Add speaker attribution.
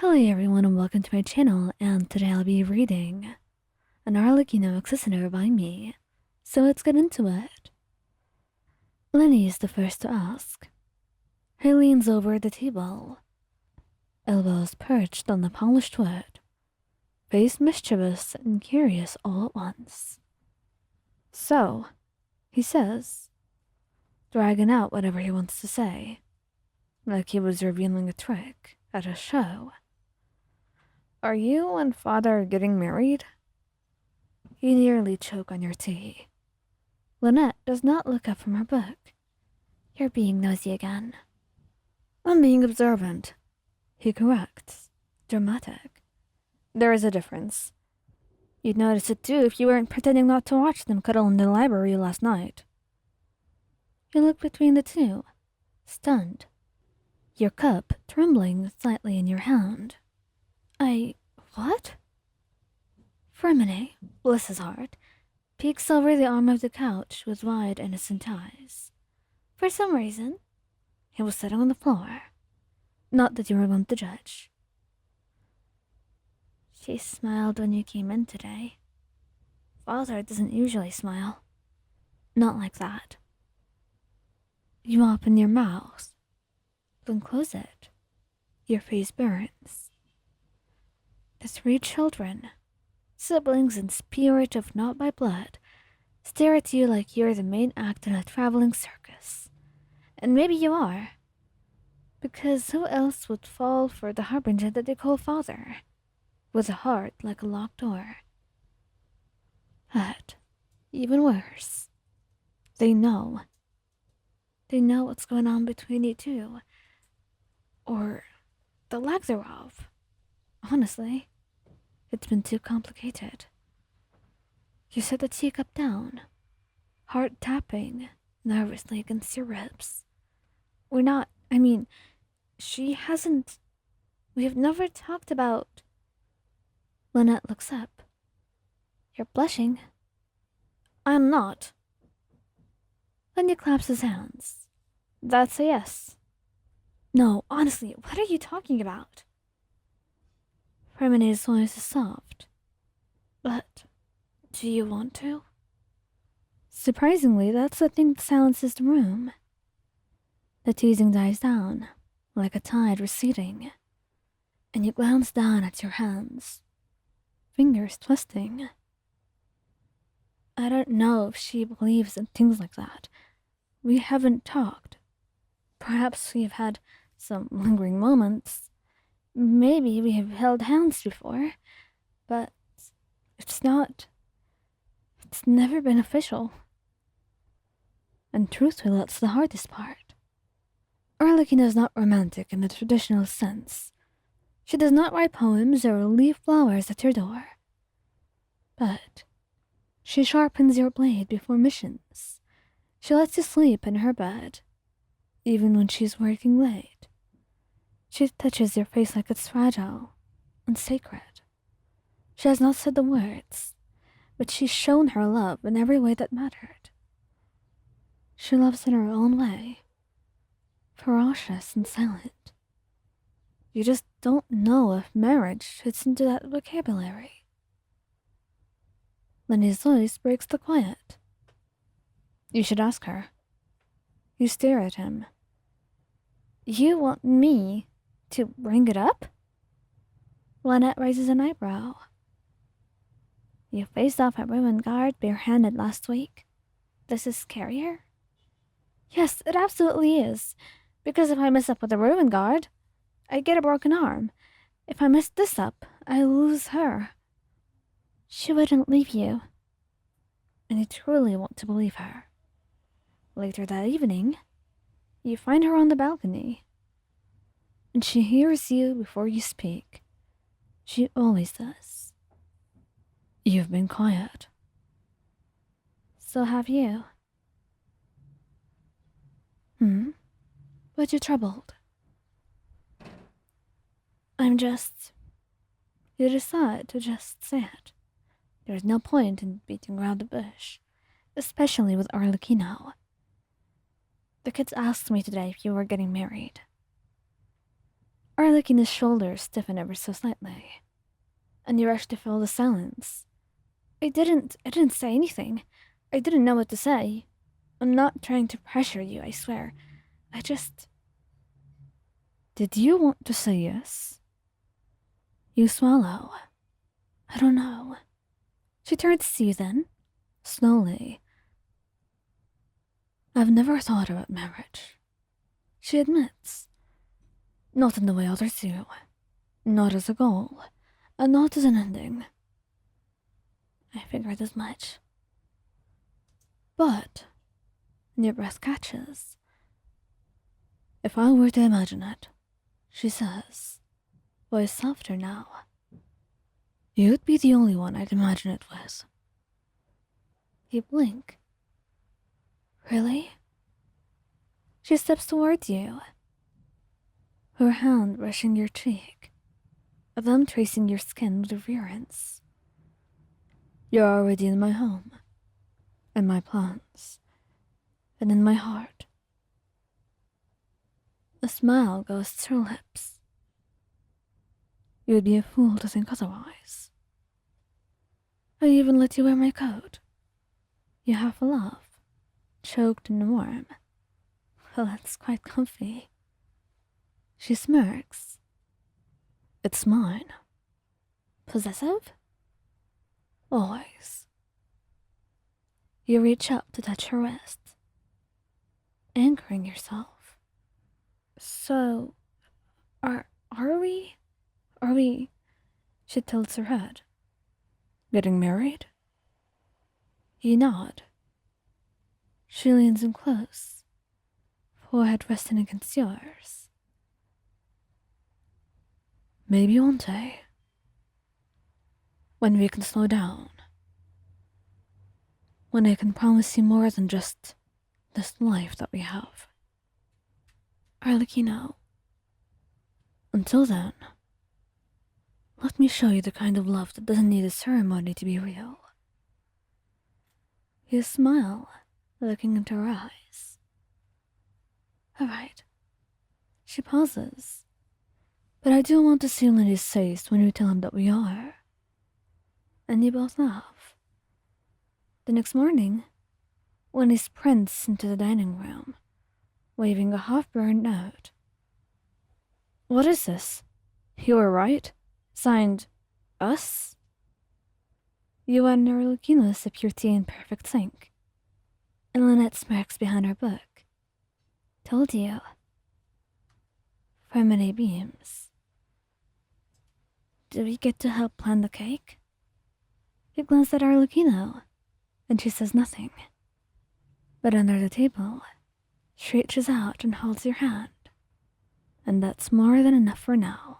Speaker 1: Hello everyone and welcome to my channel, and today I'll be reading an Arlecchino Listener by me. So let's get into it. Lenny is the first to ask. He leans over the table, elbows perched on the polished wood, face mischievous and curious all at once. So, he says, dragging out whatever he wants to say, like he was revealing a trick at a show. Are you and father getting married? You nearly choke on your tea. Lynette does not look up from her book. You're being nosy again. I'm being observant. He corrects, dramatic. There is a difference. You'd notice it too if you weren't pretending not to watch them cuddle in the library last night. You look between the two, stunned, your cup trembling slightly in your hand. What? Fremine, bless his heart, peeks over the arm of the couch with wide, innocent eyes. For some reason, he was sitting on the floor. Not that you were going to judge. She smiled when you came in today. Father doesn't usually smile. Not like that. You open your mouth, then close it. Your face burns. The three children, siblings in spirit if not by blood, stare at you like you're the main act in a traveling circus. And maybe you are. Because who else would fall for the harbinger that they call father, with a heart like a locked door? But, even worse, they know. They know what's going on between you two. Or the lack thereof. Honestly, it's been too complicated. You set the teacup down, heart tapping nervously against your ribs. She hasn't. We have never talked about. Lynette looks up. You're blushing. I'm not. Lenya claps his hands. That's a yes. No, honestly, what are you talking about? Fremine's voice is soft. But, do you want to? Surprisingly, that's the thing that silences the room. The teasing dies down, like a tide receding, and you glance down at your hands, fingers twisting. I don't know if she believes in things like that. We haven't talked. Perhaps we've had some lingering moments. Maybe we have held hands before, but it's never been official. And truthfully, that's the hardest part. Arlecchino is not romantic in the traditional sense. She does not write poems or leave flowers at your door. But she sharpens your blade before missions. She lets you sleep in her bed, even when she's working late. She touches your face like it's fragile and sacred. She has not said the words, but she's shown her love in every way that mattered. She loves in her own way, ferocious and silent. You just don't know if marriage fits into that vocabulary. Lenny's voice breaks the quiet. You should ask her. You stare at him. You want me to bring it up? Lynette raises an eyebrow. You faced off at Ruined Guard barehanded last week. This is scarier? Yes, it absolutely is. Because if I mess up with the Ruined Guard, I get a broken arm. If I mess this up, I lose her. She wouldn't leave you. And you truly want to believe her. Later that evening, you find her on the balcony. And she hears you before you speak. She always does. You've been quiet. So have you. But you're troubled. You decide to just say it. There's no point in beating around the bush, especially with Arlecchino. The kids asked me today if you were getting married. Arlecchino's shoulders stiffened ever so slightly, and he rushed to fill the silence. I didn't say anything. I didn't know what to say. I'm not trying to pressure you, I swear. I just... Did you want to say yes? You swallow. I don't know. She turned to see then, slowly. I've never thought about marriage. She admits. Not in the way others do. Not as a goal. And not as an ending. I figured as much. But, your breath catches. If I were to imagine it, she says, voice softer now, you'd be the only one I'd imagine it with. You blink. Really? She steps toward you, her hand brushing your cheek, a thumb tracing your skin with reverence. You're already in my home, in my plans, and in my heart. A smile goes to her lips. You'd be a fool to think otherwise. I even let you wear my coat. You half laugh, choked and warm. Well, it's quite comfy. She smirks. It's mine. Possessive? Always. You reach up to touch her wrist, anchoring yourself. So, are we? Are we? She tilts her head. Getting married? You nod. She leans in close, forehead resting against yours. Maybe one day, when we can slow down, when I can promise you more than just this life that we have. Arlecchino, until then, let me show you the kind of love that doesn't need a ceremony to be real. You smile, looking into her eyes. All right. She pauses. But I do want to see Lindy's face when you tell him that we are. And you both laugh. The next morning, Wendy sprints into the dining room, waving a half-burned note. What is this? You were right? Signed, us? You and Arlecchino sip your tea in perfect sync. And Lynette smirks behind her book. Told you. Harmony beams. Do we get to help plan the cake? You glance at Arlecchino, and she says nothing. But under the table, she reaches out and holds your hand. And that's more than enough for now.